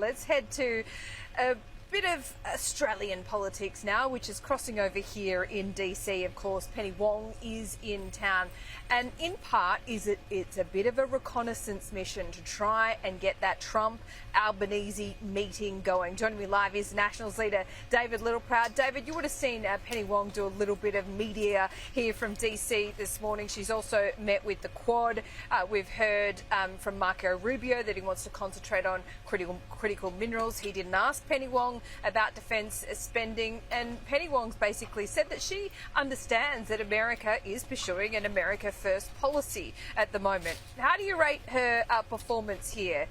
Let's head to a bit of Australian politics now, which is crossing over here in DC. Of course, Penny Wong is in town, and in part it's a bit of a reconnaissance mission to try and get that Trump-Albanese meeting going. Joining me live is Nationals leader David Littleproud. David, you would have seen Penny Wong do a little bit of media here from DC this morning. She's also met with the Quad. We've heard from Marco Rubio that he wants to concentrate on critical minerals. He didn't ask Penny Wong about defence spending, and Penny Wong's basically said that she understands that America is pursuing an America First policy at the moment. How do you rate her performance here?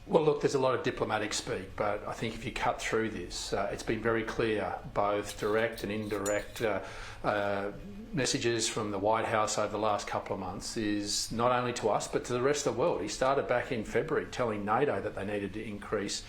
Well, look, there's a lot of diplomatic speak, but I think if you cut through this, it's been very clear, both direct and indirect messages from the White House over the last couple of months is not only to us, but to the rest of the world. He started back in February telling NATO that they needed to increase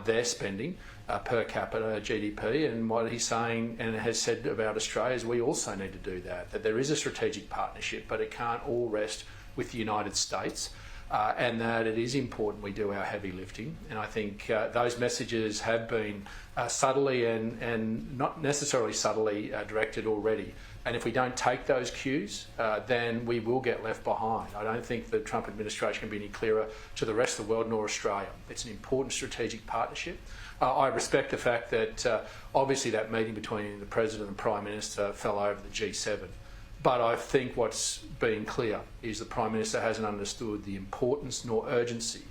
their spending per capita GDP, and what he's saying and has said about Australia is we also need to do that there is a strategic partnership, but it can't all rest with the United States. And that it is important we do our heavy lifting. And I think those messages have been subtly and not necessarily subtly directed already. And if we don't take those cues, then we will get left behind. I don't think the Trump administration can be any clearer to the rest of the world nor Australia. It's an important strategic partnership. I respect the fact that obviously that meeting between the President and Prime Minister fell over the G7. But I think what's been clear is the Prime Minister hasn't understood the importance nor urgency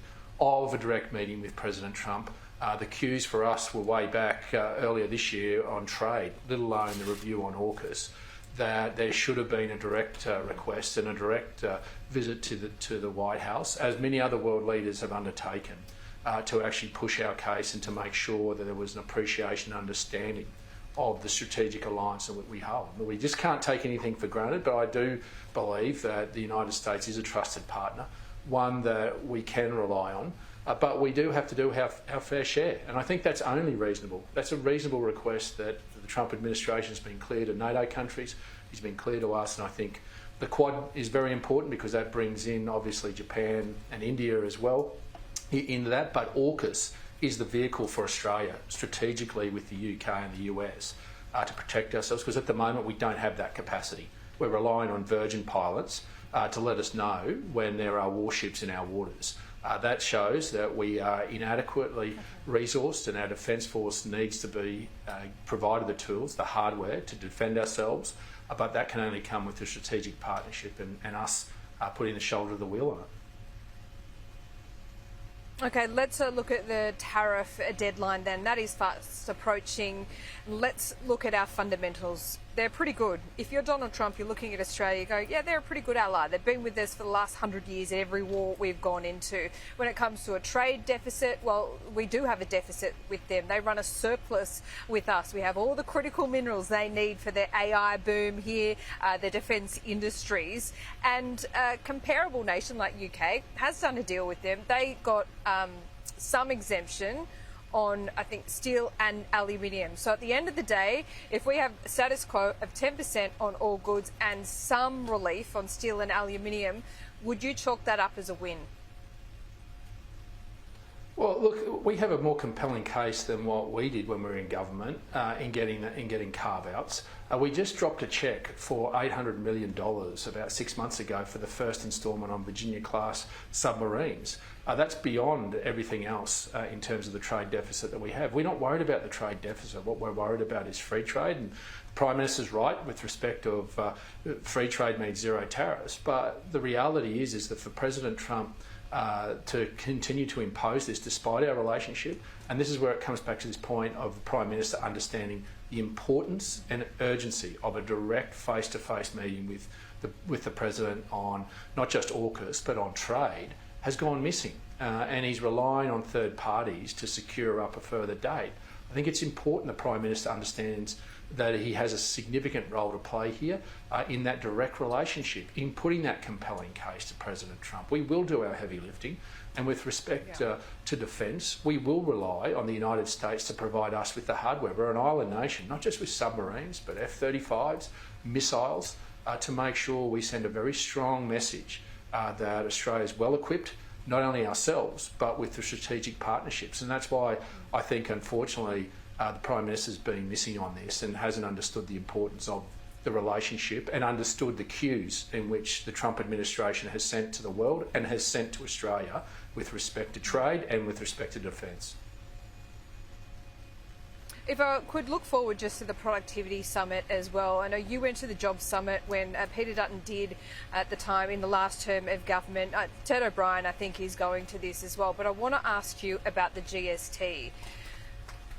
of a direct meeting with President Trump. The cues for us were way back earlier this year on trade, let alone the review on AUKUS, that there should have been a direct request and a direct visit to the White House, as many other world leaders have undertaken, to actually push our case and to make sure that there was an appreciation and understanding of the strategic alliance that we hold. We just can't take anything for granted, but I do believe that the United States is a trusted partner, one that we can rely on, but we do have to do our fair share, and I think that's only reasonable. That's a reasonable request that the Trump administration has been clear to NATO countries, he's been clear to us, and I think the Quad is very important because that brings in obviously Japan and India as well into that, but AUKUS is the vehicle for Australia strategically with the UK and the US to protect ourselves, because at the moment we don't have that capacity. We're relying on Virgin pilots to let us know when there are warships in our waters. That shows that we are inadequately resourced, and our Defence Force needs to be provided the tools, the hardware to defend ourselves, but that can only come with a strategic partnership and us putting the shoulder to the wheel on it. Okay, let's look at the tariff deadline then. That is fast approaching. Let's look at our fundamentals. They're pretty good. If you're Donald Trump, you're looking at Australia, you go, yeah, they're a pretty good ally. They've been with us for the last 100 years at every war we've gone into. When it comes to a trade deficit, well, we do have a deficit with them. They run a surplus with us. We have all the critical minerals they need for their AI boom here, their defence industries. And a comparable nation like UK has done a deal with them. They got some exemption on, I think, steel and aluminium. So at the end of the day, if we have a status quo of 10% on all goods and some relief on steel and aluminium, would you chalk that up as a win? Well, look, we have a more compelling case than what we did when we were in government in getting carve-outs. We just dropped a cheque for $800 million about 6 months ago for the first instalment on Virginia-class submarines. That's beyond everything else in terms of the trade deficit that we have. We're not worried about the trade deficit. What we're worried about is free trade, and the Prime Minister's right with respect of free trade means zero tariffs. But the reality is that for President Trump to continue to impose this despite our relationship, and this is where it comes back to this point of the Prime Minister understanding the importance and urgency of a direct face-to-face meeting with the President on not just AUKUS but on trade, has gone missing, and he's relying on third parties to secure up a further date. I think it's important the Prime Minister understands that he has a significant role to play here in that direct relationship, in putting that compelling case to President Trump. We will do our heavy lifting, and with respect to defence, we will rely on the United States to provide us with the hardware. We're an island nation, not just with submarines, but F-35s, missiles, to make sure we send a very strong message that Australia is well equipped, not only ourselves, but with the strategic partnerships. And that's why I think, unfortunately, the Prime Minister's been missing on this and hasn't understood the importance of the relationship and understood the cues in which the Trump administration has sent to the world and has sent to Australia with respect to trade and with respect to defence. If I could look forward just to the Productivity Summit as well. I know you went to the Jobs Summit when Peter Dutton did at the time in the last term of government. Ted O'Brien, I think, is going to this as well. But I want to ask you about the GST.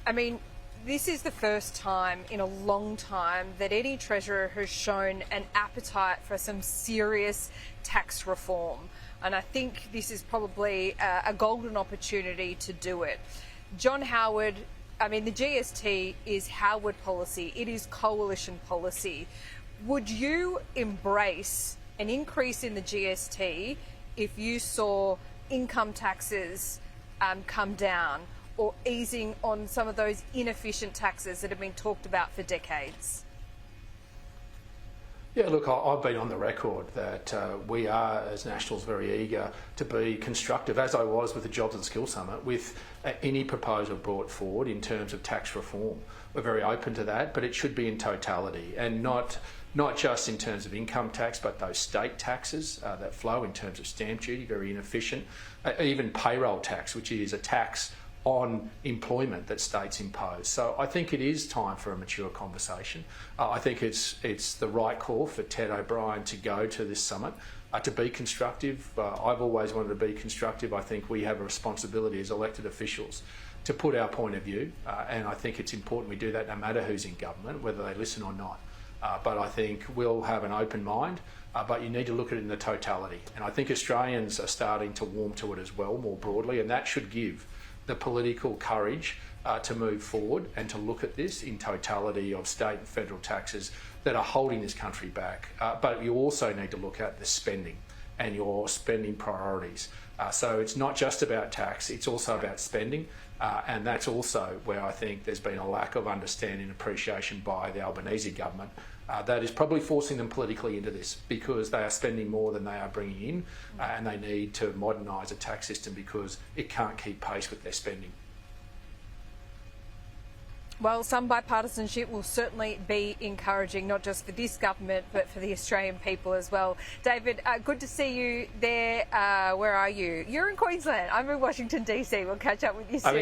I mean, this is the first time in a long time that any Treasurer has shown an appetite for some serious tax reform. And I think this is probably a golden opportunity to do it. John Howard, I mean, the GST is Howard policy. It is coalition policy. Would you embrace an increase in the GST if you saw income taxes come down, or easing on some of those inefficient taxes that have been talked about for decades? Yeah, look, I've been on the record that we are, as Nationals, very eager to be constructive, as I was with the Jobs and Skills Summit, with any proposal brought forward in terms of tax reform. We're very open to that, but it should be in totality and not just in terms of income tax, but those state taxes that flow in terms of stamp duty, very inefficient, even payroll tax, which is a tax on employment that states impose. So I think it is time for a mature conversation. I think it's the right call for Ted O'Brien to go to this summit, to be constructive. I've always wanted to be constructive. I think we have a responsibility as elected officials to put our point of view, and I think it's important we do that no matter who's in government, whether they listen or not. But I think we'll have an open mind, but you need to look at it in the totality. And I think Australians are starting to warm to it as well, more broadly, and that should give the political courage to move forward and to look at this in totality of state and federal taxes that are holding this country back. But you also need to look at the spending and your spending priorities. So it's not just about tax, it's also about spending. And that's also where I think there's been a lack of understanding and appreciation by the Albanese government that is probably forcing them politically into this, because they are spending more than they are bringing in, and they need to modernise a tax system because it can't keep pace with their spending. Well, some bipartisanship will certainly be encouraging, not just for this government, but for the Australian people as well. David, good to see you there. Where are you? You're in Queensland. I'm in Washington, DC. We'll catch up with you soon.